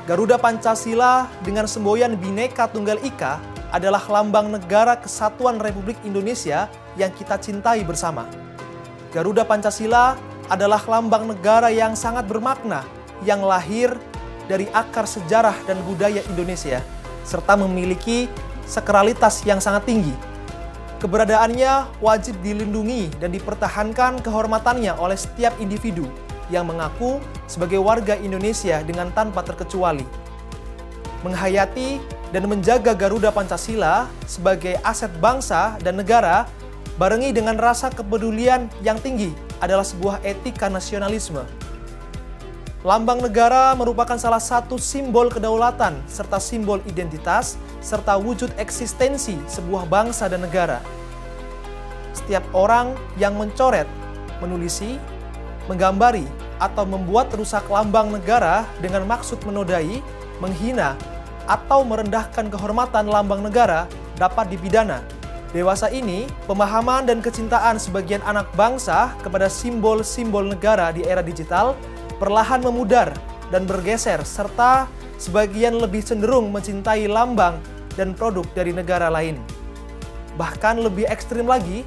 Garuda Pancasila dengan semboyan Bhinneka Tunggal Ika adalah lambang negara kesatuan Republik Indonesia yang kita cintai bersama. Garuda Pancasila adalah lambang negara yang sangat bermakna, yang lahir dari akar sejarah dan budaya Indonesia, serta memiliki sakralitas yang sangat tinggi. Keberadaannya wajib dilindungi dan dipertahankan kehormatannya oleh setiap individu yang mengaku sebagai warga Indonesia dengan tanpa terkecuali. Menghayati dan menjaga Garuda Pancasila sebagai aset bangsa dan negara, barengi dengan rasa kepedulian yang tinggi adalah sebuah etika nasionalisme. Lambang negara merupakan salah satu simbol kedaulatan serta simbol identitas serta wujud eksistensi sebuah bangsa dan negara. Setiap orang yang mencoret, menulisi, menggambari, atau membuat rusak lambang negara dengan maksud menodai, menghina, atau merendahkan kehormatan lambang negara dapat dipidana. Dewasa ini, pemahaman dan kecintaan sebagian anak bangsa kepada simbol-simbol negara di era digital perlahan memudar dan bergeser, serta sebagian lebih cenderung mencintai lambang dan produk dari negara lain. Bahkan lebih ekstrim lagi,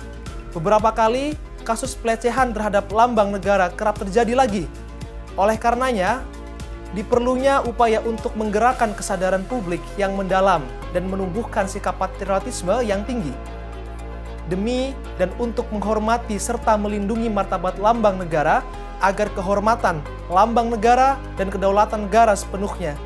beberapa kali kasus pelecehan terhadap lambang negara kerap terjadi lagi. Oleh karenanya, diperlunya upaya untuk menggerakkan kesadaran publik yang mendalam dan menumbuhkan sikap patriotisme yang tinggi. Demi dan untuk menghormati serta melindungi martabat lambang negara agar kehormatan lambang negara dan kedaulatan negara sepenuhnya.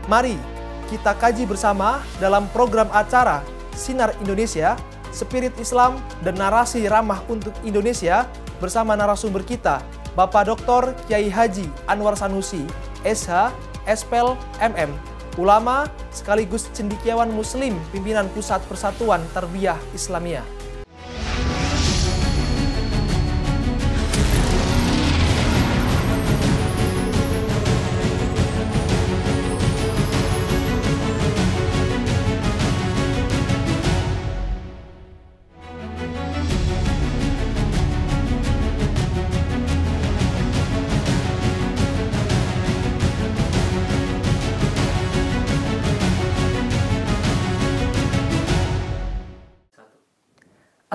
Mari kita kaji bersama dalam program acara Sinar Indonesia, Spirit Islam dan Narasi Ramah untuk Indonesia bersama narasumber kita, Bapak Dr. Kiai Haji Anwar Sanusi, SH, SPL, MM, ulama sekaligus cendekiawan Muslim, pimpinan Pusat Persatuan Tarbiyah Islamiyah.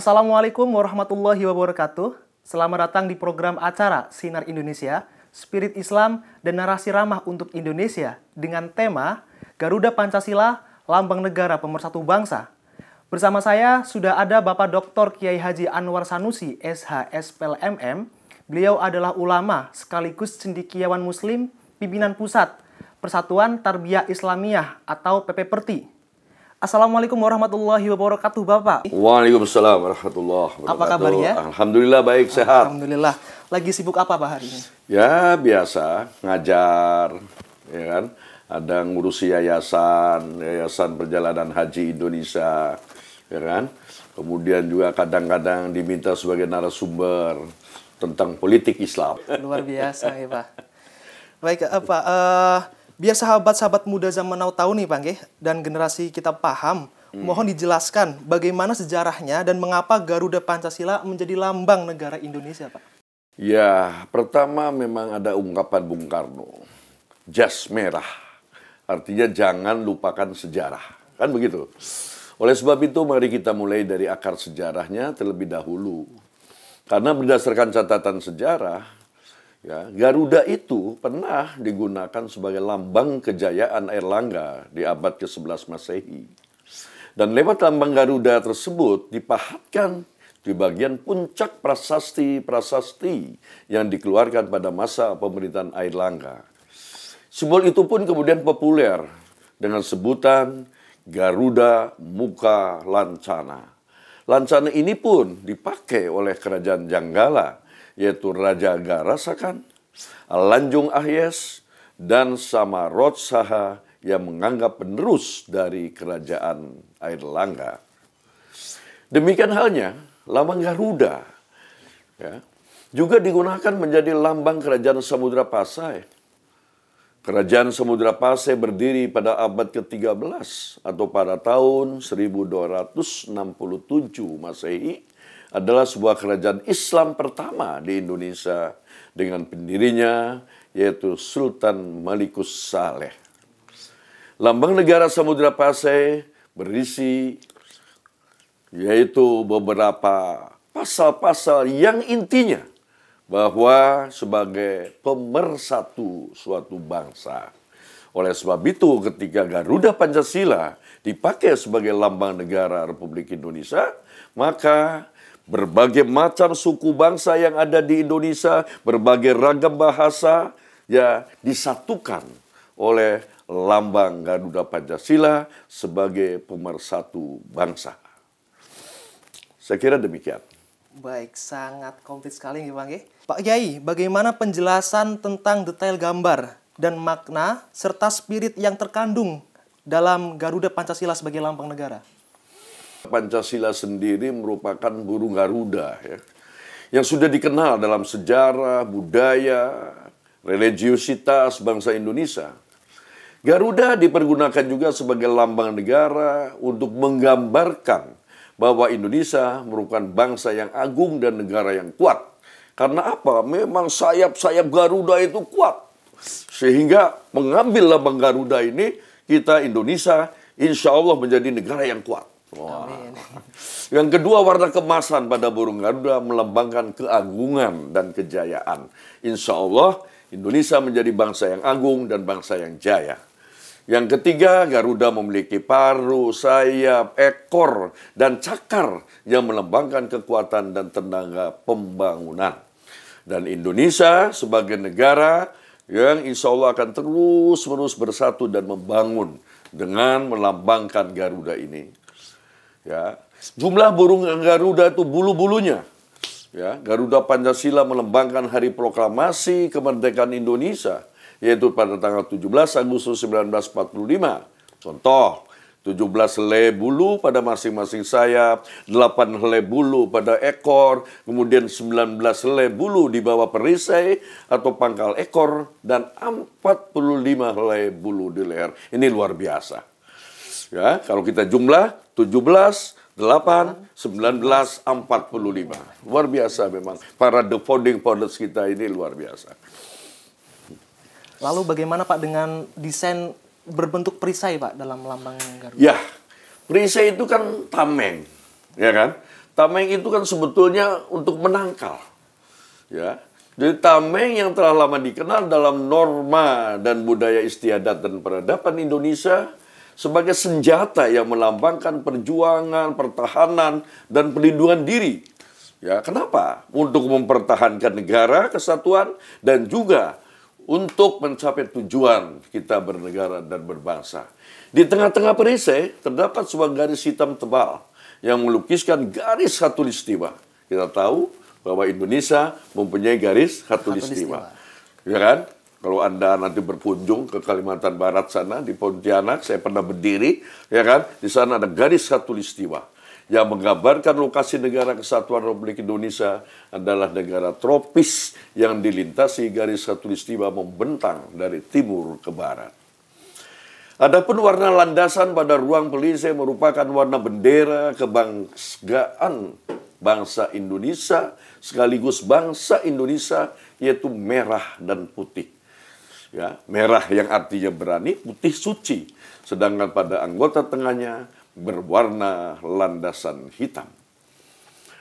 Assalamualaikum warahmatullahi wabarakatuh. Selamat datang di program acara Sinar Indonesia, Spirit Islam dan Narasi Ramah untuk Indonesia dengan tema Garuda Pancasila, Lambang Negara Pemersatu Bangsa. Bersama saya sudah ada Bapak Dr. Kiai Haji Anwar Sanusi, SH, SPL, MM. Beliau adalah ulama sekaligus cendekiawan Muslim, pimpinan Pusat Persatuan Tarbiyah Islamiyah atau PPPerti. Assalamualaikum warahmatullahi wabarakatuh, Bapak. Waalaikumsalam warahmatullahi wabarakatuh. Apa kabarnya? Alhamdulillah baik, sehat. Alhamdulillah. Lagi sibuk apa Pak hari ini? Ya biasa, ngajar, ya kan. Ada ngurusi yayasan Perjalanan Haji Indonesia, ya kan. Kemudian juga kadang-kadang diminta sebagai narasumber tentang politik Islam. Luar biasa ya Pak. Baik, Pak. Biar sahabat-sahabat muda zaman now tahu nih Pak, dan generasi kita paham, mohon dijelaskan bagaimana sejarahnya dan mengapa Garuda Pancasila menjadi lambang negara Indonesia, Pak. Ya, pertama memang ada ungkapan Bung Karno, jas merah, artinya jangan lupakan sejarah, kan begitu. Oleh sebab itu mari kita mulai dari akar sejarahnya terlebih dahulu. Karena berdasarkan catatan sejarah, ya, Garuda itu pernah digunakan sebagai lambang kejayaan Airlangga di abad ke-11 Masehi. Dan lewat lambang Garuda tersebut dipahatkan di bagian puncak prasasti-prasasti yang dikeluarkan pada masa pemerintahan Airlangga. Simbol itu pun kemudian populer dengan sebutan Garuda Muka Lancana. Lancana ini pun dipakai oleh kerajaan Janggala, yaitu Raja Garasakan, Lanjung Ahyes, dan Samarot Saha yang menganggap penerus dari kerajaan Airlangga. Demikian halnya lambang Garuda, ya, juga digunakan menjadi lambang kerajaan Samudra Pasai. Kerajaan Samudra Pasai berdiri pada abad ke-13 atau pada tahun 1267 Masehi, adalah sebuah kerajaan Islam pertama di Indonesia dengan pendirinya yaitu Sultan Malikus Saleh. Lambang negara Samudra Pasai berisi yaitu beberapa pasal-pasal yang intinya bahwa sebagai pemersatu suatu bangsa. Oleh sebab itu ketika Garuda Pancasila dipakai sebagai lambang negara Republik Indonesia, maka berbagai macam suku bangsa yang ada di Indonesia, berbagai ragam bahasa ya disatukan oleh lambang Garuda Pancasila sebagai pemersatu bangsa. Saya kira demikian. Baik, sangat komplit sekali nih Bang. Pak Kiai, bagaimana penjelasan tentang detail gambar dan makna serta spirit yang terkandung dalam Garuda Pancasila sebagai lambang negara? Pancasila sendiri merupakan burung Garuda ya, yang sudah dikenal dalam sejarah, budaya, religiusitas bangsa Indonesia. Garuda dipergunakan juga sebagai lambang negara untuk menggambarkan bahwa Indonesia merupakan bangsa yang agung dan negara yang kuat. Karena apa? Memang sayap-sayap Garuda itu kuat. Sehingga mengambil lambang Garuda ini, kita Indonesia insya Allah menjadi negara yang kuat. Amin. Yang kedua, warna kemasan pada burung Garuda melambangkan keagungan dan kejayaan. Insya Allah Indonesia menjadi bangsa yang agung dan bangsa yang jaya. Yang ketiga, Garuda memiliki paruh, sayap, ekor, dan cakar yang melambangkan kekuatan dan tenaga pembangunan. Dan Indonesia sebagai negara yang insya Allah akan terus-menerus bersatu dan membangun dengan melambangkan Garuda ini. Ya, jumlah burung Garuda itu bulu-bulunya. Ya, Garuda Pancasila melambangkan hari proklamasi kemerdekaan Indonesia, yaitu pada tanggal 17 Agustus 1945. Contoh, 17 helai bulu pada masing-masing sayap, 8 helai bulu pada ekor, kemudian 19 helai bulu di bawah perisai atau pangkal ekor, dan 45 helai bulu di leher. Ini luar biasa. Ya, kalau kita jumlah 17, 8, 19, 45. Luar biasa memang. Para the founding fathers kita ini luar biasa. Lalu bagaimana Pak dengan desain berbentuk perisai Pak dalam lambang Garuda? Ya, perisai itu kan tameng, ya kan? Tameng itu kan sebetulnya untuk menangkal, ya. Jadi tameng yang telah lama dikenal dalam norma dan budaya istiadat dan peradaban Indonesia sebagai senjata yang melambangkan perjuangan, pertahanan, dan perlindungan diri. Ya, kenapa? Untuk mempertahankan negara, kesatuan, dan juga untuk mencapai tujuan kita bernegara dan berbangsa. Di tengah-tengah perisai terdapat sebuah garis hitam tebal yang melukiskan garis khatulistiwa. Kita tahu bahwa Indonesia mempunyai garis khatulistiwa. Ya kan? Kalau Anda nanti berkunjung ke Kalimantan Barat sana, di Pontianak, saya pernah berdiri, ya kan? Di sana ada garis khatulistiwa yang menggambarkan lokasi negara kesatuan Republik Indonesia adalah negara tropis yang dilintasi garis khatulistiwa membentang dari timur ke barat. Adapun warna landasan pada ruang perisai merupakan warna bendera kebanggaan bangsa Indonesia sekaligus bangsa Indonesia, yaitu merah dan putih. Ya, merah yang artinya berani, putih suci. Sedangkan pada anggota tengahnya berwarna landasan hitam.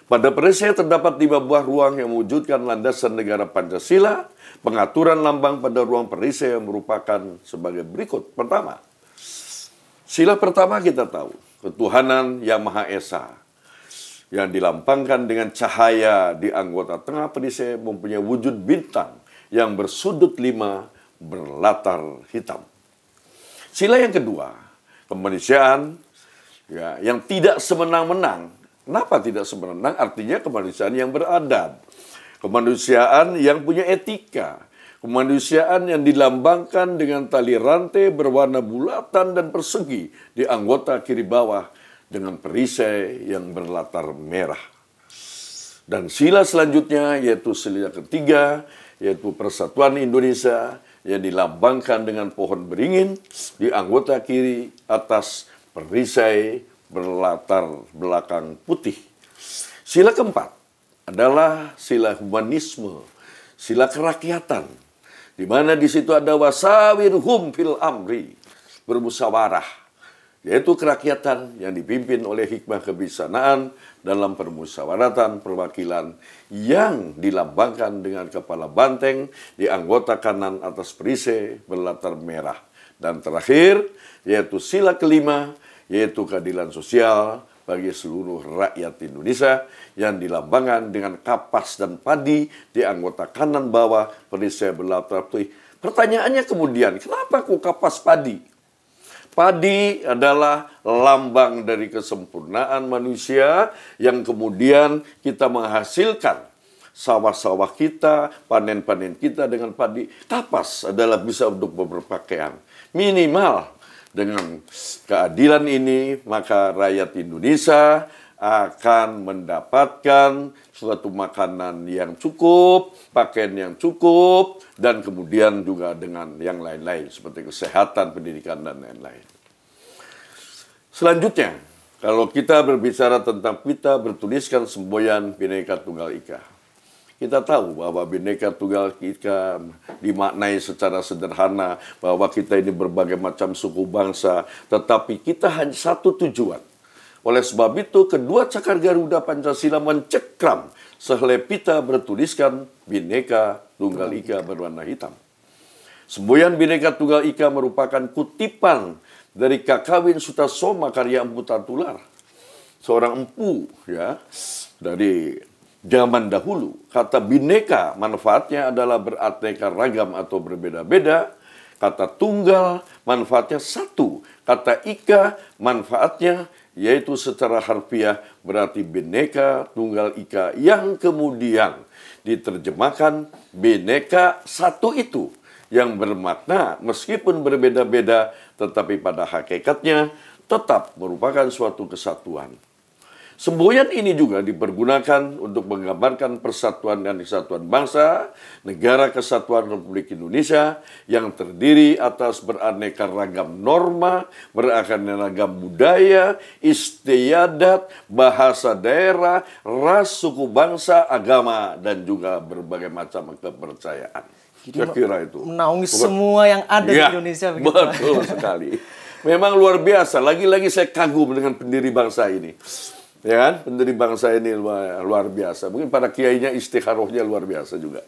Pada perisai terdapat 5 buah ruang yang mewujudkan landasan negara Pancasila. Pengaturan lambang pada ruang perisai yang merupakan sebagai berikut. Pertama, sila pertama kita tahu, ketuhanan Yang Maha Esa, yang dilambangkan dengan cahaya di anggota tengah perisai mempunyai wujud bintang yang bersudut 5 berlatar hitam. Sila yang kedua, kemanusiaan ya, yang tidak semenang-menang. Kenapa tidak semenang? Artinya kemanusiaan yang beradab. Kemanusiaan yang punya etika. Kemanusiaan yang dilambangkan dengan tali rantai berwarna bulatan dan persegi di anggota kiri bawah dengan perisai yang berlatar merah. Dan sila selanjutnya yaitu sila ketiga, yaitu Persatuan Indonesia yang dilambangkan dengan pohon beringin di anggota kiri atas perisai berlatar belakang putih. Sila keempat adalah sila humanisme, sila kerakyatan, di mana di situ ada wasawirhum fil amri, bermusyawarah, yaitu kerakyatan yang dipimpin oleh hikmah kebijaksanaan dalam permusyawaratan perwakilan yang dilambangkan dengan kepala banteng di anggota kanan atas perisai berlatar merah. Dan terakhir, yaitu sila kelima, yaitu keadilan sosial bagi seluruh rakyat Indonesia yang dilambangkan dengan kapas dan padi di anggota kanan bawah perisai berlatar putih. Pertanyaannya kemudian, kenapa kok kapas padi? Padi adalah lambang dari kesempurnaan manusia yang kemudian kita menghasilkan sawah-sawah kita, panen-panen kita dengan padi. Kapas adalah bisa untuk berpakaian. Minimal dengan keadilan ini, maka rakyat Indonesia akan mendapatkan suatu makanan yang cukup, pakaian yang cukup, dan kemudian juga dengan yang lain-lain, seperti kesehatan, pendidikan, dan lain-lain. Selanjutnya, kalau kita berbicara tentang pita bertuliskan semboyan Bhinneka Tunggal Ika, kita tahu bahwa Bhinneka Tunggal Ika dimaknai secara sederhana bahwa kita ini berbagai macam suku bangsa, tetapi kita hanya satu tujuan. Oleh sebab itu, kedua cakar Garuda Pancasila mencekram sehelai pita bertuliskan Bhinneka Tunggal Ika berwarna hitam. Semboyan Bhinneka Tunggal Ika merupakan kutipan dari Kakawin Sutasoma karya Empu Tatular, seorang empu ya dari zaman dahulu. Kata bineka manfaatnya adalah beraneka ragam atau berbeda-beda. Kata tunggal manfaatnya satu. Kata ika manfaatnya yaitu secara harfiah berarti Bhinneka Tunggal Ika, yang kemudian diterjemahkan bineka satu itu, yang bermakna meskipun berbeda-beda tetapi pada hakikatnya tetap merupakan suatu kesatuan. Semboyan ini juga dipergunakan untuk menggambarkan persatuan dan kesatuan bangsa, negara kesatuan Republik Indonesia yang terdiri atas beraneka ragam norma, beraneka ragam budaya, istiadat, bahasa daerah, ras, suku bangsa, agama, dan juga berbagai macam kepercayaan. Saya kira itu menaungi semua yang ada di Indonesia. Begitu. Betul sekali. Memang luar biasa. Lagi-lagi saya kagum dengan pendiri bangsa ini. Ya kan? Pendiri bangsa ini luar biasa. Mungkin para kiainya istikharohnya luar biasa juga.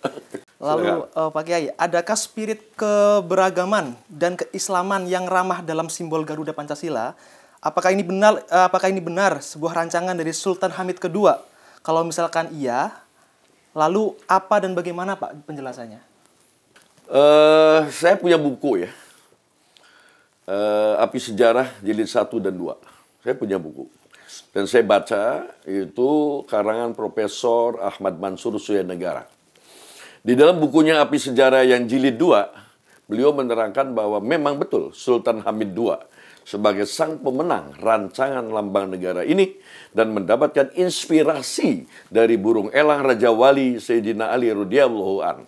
Lalu Pak Kiai, adakah spirit keberagaman dan keislaman yang ramah dalam simbol Garuda Pancasila? Apakah ini benar sebuah rancangan dari Sultan Hamid II? Kalau misalkan iya, lalu apa dan bagaimana Pak penjelasannya? Saya punya buku ya. Api Sejarah jilid 1 dan 2. Saya punya buku. Dan saya baca itu karangan Profesor Ahmad Mansur Suyanegara. Di dalam bukunya Api Sejarah yang jilid 2, beliau menerangkan bahwa memang betul Sultan Hamid II sebagai sang pemenang rancangan lambang negara ini dan mendapatkan inspirasi dari burung elang Raja Wali Sayyidina Ali radhiyallahu anhu.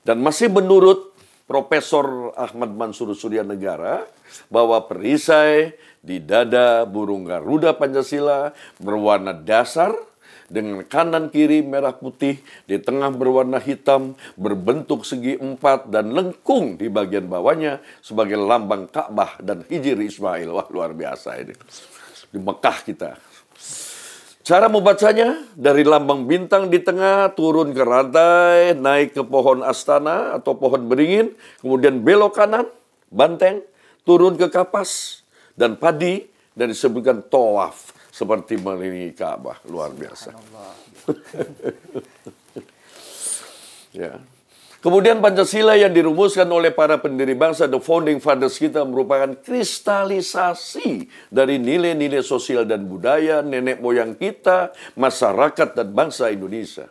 Dan masih menurut Profesor Ahmad Mansur Suryanegara bahwa perisai di dada burung Garuda Pancasila berwarna dasar dengan kanan kiri merah putih, di tengah berwarna hitam, berbentuk segi 4 dan lengkung di bagian bawahnya sebagai lambang Ka'bah dan Hijr Ismail. Wah, luar biasa ini. Di Mekah kita. Cara membacanya dari lambang bintang di tengah, turun ke rantai, naik ke pohon astana atau pohon beringin, kemudian belok kanan, banteng, turun ke kapas, dan padi, dan disebutkan tawaf, seperti mengelilingi Ka'bah. Luar biasa. Ya. Kemudian Pancasila yang dirumuskan oleh para pendiri bangsa, the founding fathers kita, merupakan kristalisasi dari nilai-nilai sosial dan budaya nenek moyang kita, masyarakat dan bangsa Indonesia.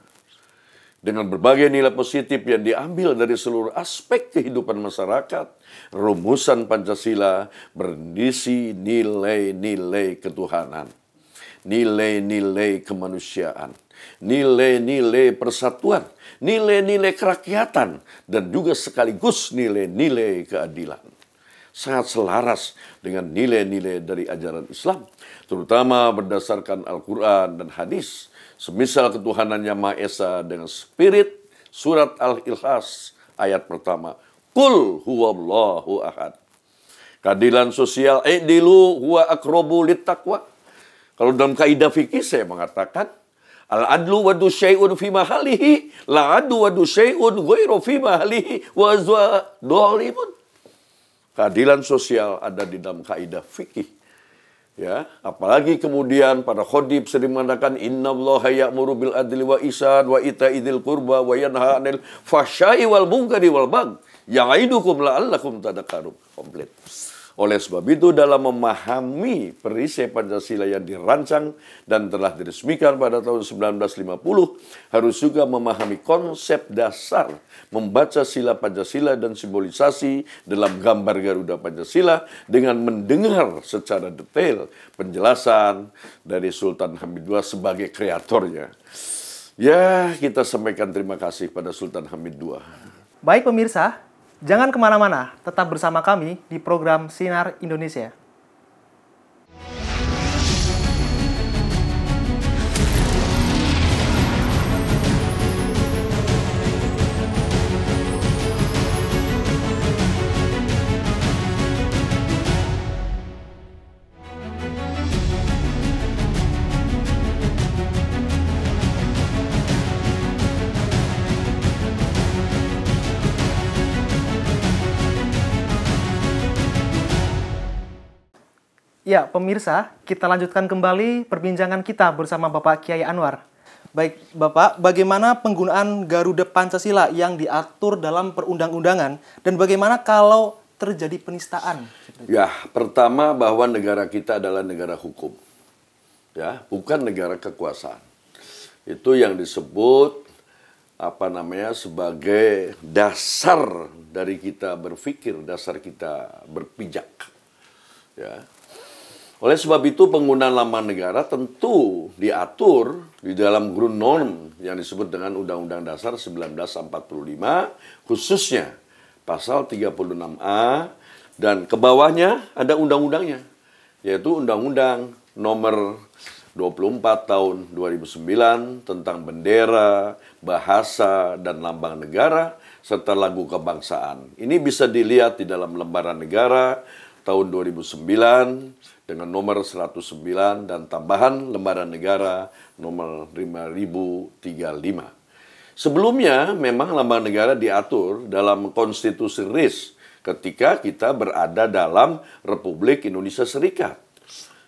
Dengan berbagai nilai positif yang diambil dari seluruh aspek kehidupan masyarakat, rumusan Pancasila berisi nilai-nilai ketuhanan, nilai-nilai kemanusiaan, nilai-nilai persatuan, nilai-nilai kerakyatan, dan juga sekaligus nilai-nilai keadilan. Sangat selaras dengan nilai-nilai dari ajaran Islam, terutama berdasarkan Al-Quran dan hadis, semisal ketuhanannya Maha Esa dengan spirit surat Al-Ikhlas ayat pertama, Qul huwallahu ahad. Keadilan sosial, i'dilu huwa aqrabu littaqwa. Kalau dalam kaidah fikih saya mengatakan, al-adlu wadu syai'un fi mahalihi, la adlu wadu syai'un ghairu fi mahalihi, wa azwa dhalimun. Keadilan sosial ada di dalam kaidah fikih. Ya, apalagi kemudian para khodib sering mengatakan innallaha ya'muru bil adli wa ihsan wa ita'i dzil qurba wa yanha 'anil fahsya'i wal munkari wal baghi ya'idukum la'allakum tadhakkarun. Komplit. Oleh sebab itu dalam memahami perisai Pancasila yang dirancang dan telah diresmikan pada tahun 1950 harus juga memahami konsep dasar membaca sila Pancasila dan simbolisasi dalam gambar Garuda Pancasila dengan mendengar secara detail penjelasan dari Sultan Hamid II sebagai kreatornya. Ya, kita sampaikan terima kasih pada Sultan Hamid II. Baik pemirsa, jangan kemana-mana, tetap bersama kami di program Sinar Indonesia. Ya, pemirsa, kita lanjutkan kembali perbincangan kita bersama Bapak Kiai Anwar. Baik, Bapak, bagaimana penggunaan Garuda Pancasila yang diatur dalam perundang-undangan dan bagaimana kalau terjadi penistaan? Ya, pertama bahwa negara kita adalah negara hukum. Ya, bukan negara kekuasaan. Itu yang disebut sebagai dasar dari kita berpikir, dasar kita berpijak. Ya. Oleh sebab itu penggunaan lambang negara tentu diatur di dalam Grundnorm yang disebut dengan Undang-Undang Dasar 1945, khususnya pasal 36A, dan ke bawahnya ada undang-undangnya, yaitu Undang-Undang nomor 24 tahun 2009 tentang bendera, bahasa, dan lambang negara, serta lagu kebangsaan. Ini bisa dilihat di dalam lembaran negara tahun 2009, dengan nomor 109 dan tambahan lembaran negara nomor 5035. Sebelumnya memang lambang negara diatur dalam konstitusi RIS ketika kita berada dalam Republik Indonesia Serikat.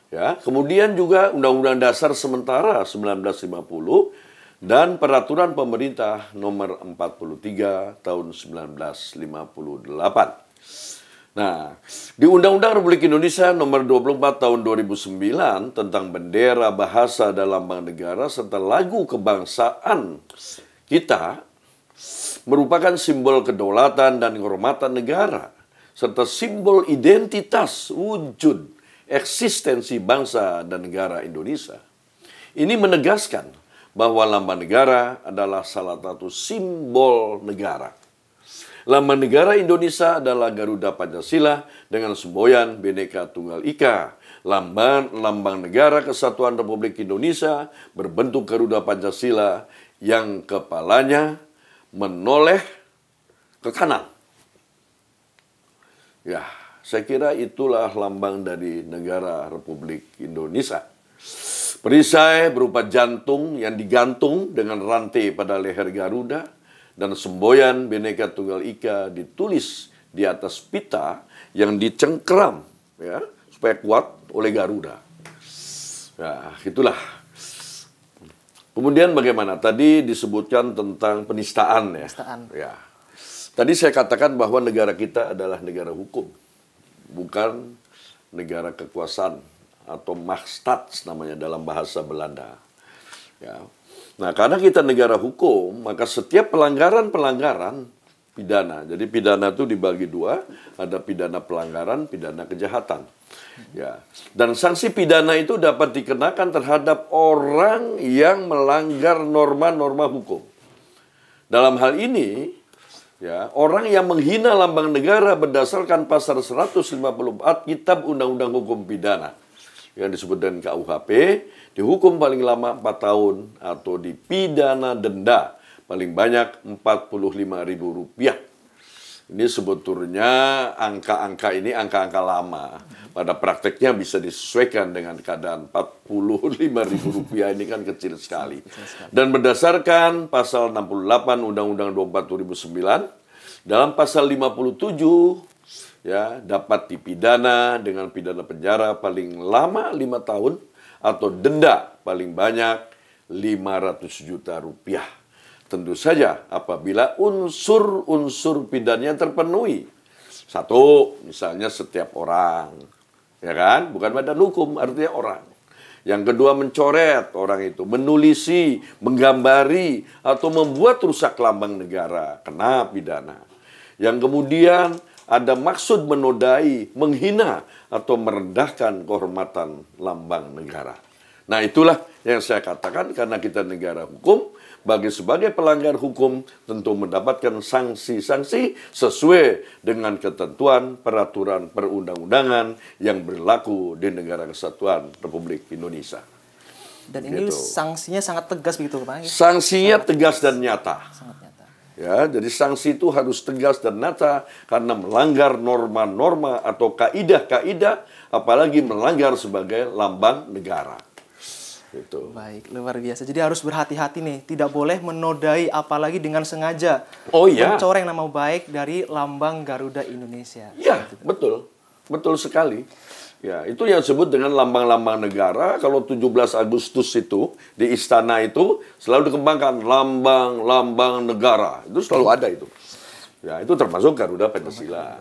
Ya, kemudian juga Undang-Undang Dasar sementara 1950 dan Peraturan Pemerintah nomor 43 tahun 1958. Nah, di Undang-Undang Republik Indonesia nomor 24 tahun 2009 tentang bendera, bahasa, dan lambang negara serta lagu kebangsaan kita merupakan simbol kedaulatan dan kehormatan negara serta simbol identitas wujud eksistensi bangsa dan negara Indonesia. Ini menegaskan bahwa lambang negara adalah salah satu simbol negara. Lambang negara Indonesia adalah Garuda Pancasila dengan semboyan Bhinneka Tunggal Ika. Lambang negara Kesatuan Republik Indonesia berbentuk Garuda Pancasila yang kepalanya menoleh ke kanan. Ya, saya kira itulah lambang dari negara Republik Indonesia. Perisai berupa jantung yang digantung dengan rantai pada leher Garuda, dan semboyan Bhinneka Tunggal Ika ditulis di atas pita yang dicengkram, ya, supaya kuat oleh Garuda. Ya, itulah. Kemudian bagaimana? Tadi disebutkan tentang penistaan, ya. Penistaan. Ya. Tadi saya katakan bahwa negara kita adalah negara hukum, bukan negara kekuasaan atau Machtstaat namanya dalam bahasa Belanda. Ya. Nah, karena kita negara hukum, maka setiap pelanggaran-pelanggaran pidana. Jadi pidana itu dibagi dua, ada pidana pelanggaran, pidana kejahatan. Ya. Dan sanksi pidana itu dapat dikenakan terhadap orang yang melanggar norma-norma hukum. Dalam hal ini, ya, orang yang menghina lambang negara berdasarkan pasal 154 Kitab Undang-Undang Hukum Pidana yang disebut dengan KUHP, dihukum paling lama 4 tahun atau dipidana denda paling banyak Rp45.000. Ini sebetulnya angka-angka ini angka-angka lama. Pada prakteknya bisa disesuaikan dengan keadaan Rp45.000 ini kan kecil sekali. Dan berdasarkan pasal 68 Undang-Undang 24 2009, dalam pasal 57 ya dapat dipidana dengan pidana penjara paling lama 5 tahun atau denda paling banyak Rp500 juta. Tentu saja apabila unsur-unsur pidananya terpenuhi. Satu, misalnya setiap orang, ya kan? Bukan badan hukum, artinya orang. Yang kedua, mencoret orang itu, menulisi, menggambari, atau membuat rusak lambang negara, kena pidana. Yang kemudian ada maksud menodai, menghina, atau merendahkan kehormatan lambang negara. Nah, itulah yang saya katakan karena kita negara hukum, sebagai pelanggar hukum tentu mendapatkan sanksi-sanksi sesuai dengan ketentuan peraturan perundang-undangan yang berlaku di Negara Kesatuan Republik Indonesia. Dan ini sanksinya sangat tegas begitu, Pak? Sanksinya tegas dan nyata. Sangat nyata. Ya, jadi sanksi itu harus tegas dan nyata karena melanggar norma-norma atau kaidah-kaidah, apalagi melanggar sebagai lambang negara. Gitu. Baik, luar biasa. Jadi harus berhati-hati nih, tidak boleh menodai apalagi dengan sengaja. Oh iya. Mencoreng nama baik dari lambang Garuda Indonesia. Iya, betul. Betul sekali. Ya, itu yang disebut dengan lambang-lambang negara. Kalau 17 Agustus itu di istana itu selalu dikembangkan lambang-lambang negara. Itu selalu ada itu. Ya, itu termasuk Garuda Pancasila.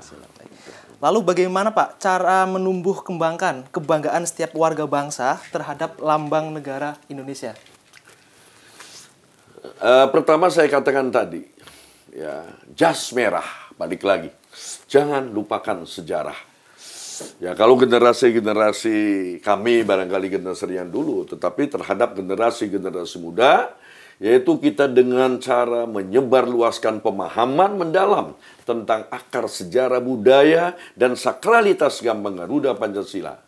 Lalu bagaimana Pak cara menumbuh kembangkan kebanggaan setiap warga bangsa terhadap lambang negara Indonesia? Pertama saya katakan tadi, ya jas merah, balik lagi. Jangan lupakan sejarah. Ya kalau generasi-generasi kami barangkali generasi yang dulu, tetapi terhadap generasi-generasi muda, yaitu kita dengan cara menyebarluaskan pemahaman mendalam tentang akar sejarah budaya dan sakralitas lambang Garuda Pancasila.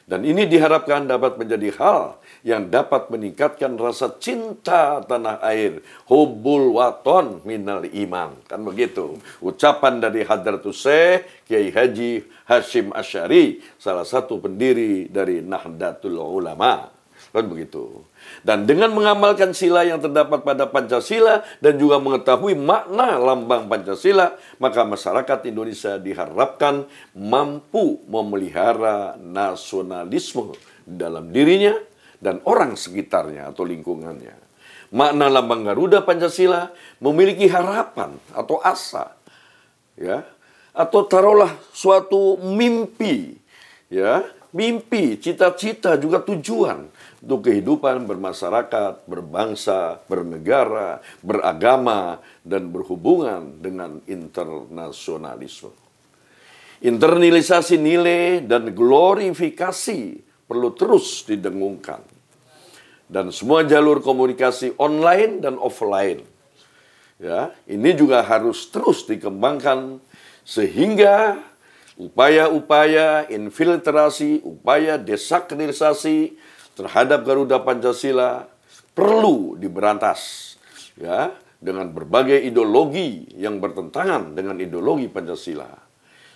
Dan ini diharapkan dapat menjadi hal yang dapat meningkatkan rasa cinta tanah air. Hubbul waton minal iman. Kan begitu. Ucapan dari Hadratus Syekh Kiai Haji Hashim Asy'ari, salah satu pendiri dari Nahdlatul Ulama. Kan begitu. Dan dengan mengamalkan sila yang terdapat pada Pancasila dan juga mengetahui makna lambang Pancasila, maka masyarakat Indonesia diharapkan mampu memelihara nasionalisme dalam dirinya dan orang sekitarnya atau lingkungannya. Makna lambang Garuda Pancasila memiliki harapan atau asa, ya, atau taruhlah suatu mimpi, ya, mimpi, cita-cita juga tujuan untuk kehidupan bermasyarakat, berbangsa, bernegara, beragama, dan berhubungan dengan internasionalisme. Internalisasi nilai dan glorifikasi perlu terus didengungkan. Dan semua jalur komunikasi online dan offline, ya, ini juga harus terus dikembangkan sehingga upaya-upaya infiltrasi, upaya desakralisasi terhadap Garuda Pancasila perlu diberantas, ya, dengan berbagai ideologi yang bertentangan dengan ideologi Pancasila.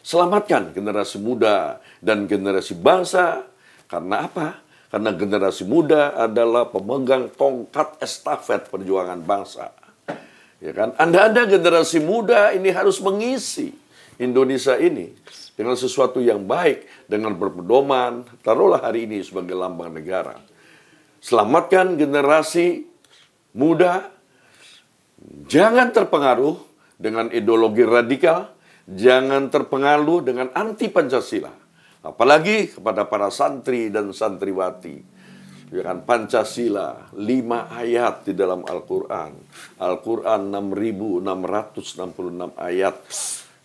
Selamatkan generasi muda dan generasi bangsa. Karena apa? Karena generasi muda adalah pemegang tongkat estafet perjuangan bangsa. Ya kan? Anda generasi muda ini harus mengisi Indonesia ini dengan sesuatu yang baik, dengan berpedoman, taruhlah hari ini sebagai lambang negara. Selamatkan generasi muda, jangan terpengaruh dengan ideologi radikal, jangan terpengaruh dengan anti Pancasila. Apalagi kepada para santri dan santriwati. Ya kan, Pancasila, 5 ayat di dalam Al-Quran. Al-Quran 6.666 ayat.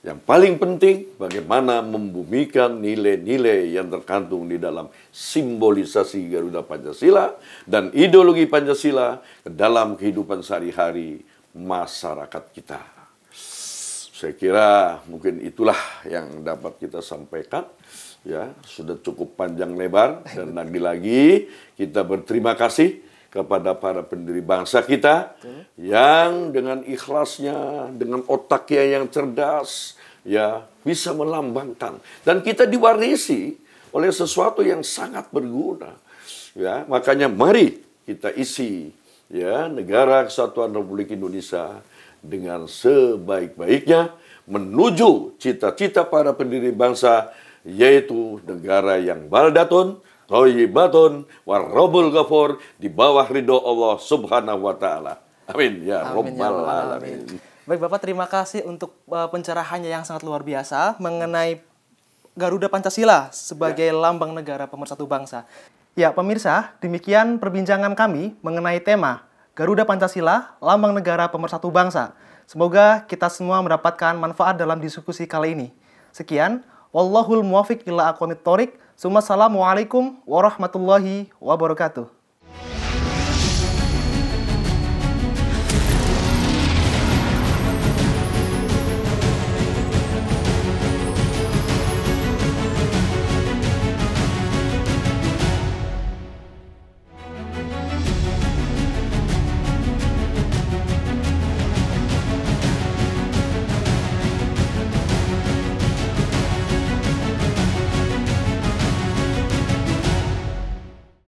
Yang paling penting, bagaimana membumikan nilai-nilai yang terkandung di dalam simbolisasi Garuda Pancasila dan ideologi Pancasila ke dalam kehidupan sehari-hari masyarakat kita. Saya kira mungkin itulah yang dapat kita sampaikan. Ya, sudah cukup panjang lebar dan lagi-lagi kita berterima kasih kepada para pendiri bangsa kita yang dengan ikhlasnya, dengan otaknya yang cerdas, ya bisa melambangkan. Dan kita diwarisi oleh sesuatu yang sangat berguna. Ya, makanya mari kita isi ya negara kesatuan Republik Indonesia dengan sebaik-baiknya menuju cita-cita para pendiri bangsa, yaitu negara yang baldatun, thayyibatun, warrabbul ghafur, di bawah ridho Allah Subhanahu wa taala. Amin ya rabbal alamin. Baik Bapak, terima kasih untuk pencerahannya yang sangat luar biasa mengenai Garuda Pancasila sebagai lambang negara pemersatu bangsa. Ya, pemirsa, demikian perbincangan kami mengenai tema Garuda Pancasila, lambang negara pemersatu bangsa. Semoga kita semua mendapatkan manfaat dalam diskusi kali ini. Sekian, wallahul muwafiq ila aqwamit thoriq. Assalamualaikum warahmatullahi wabarakatuh.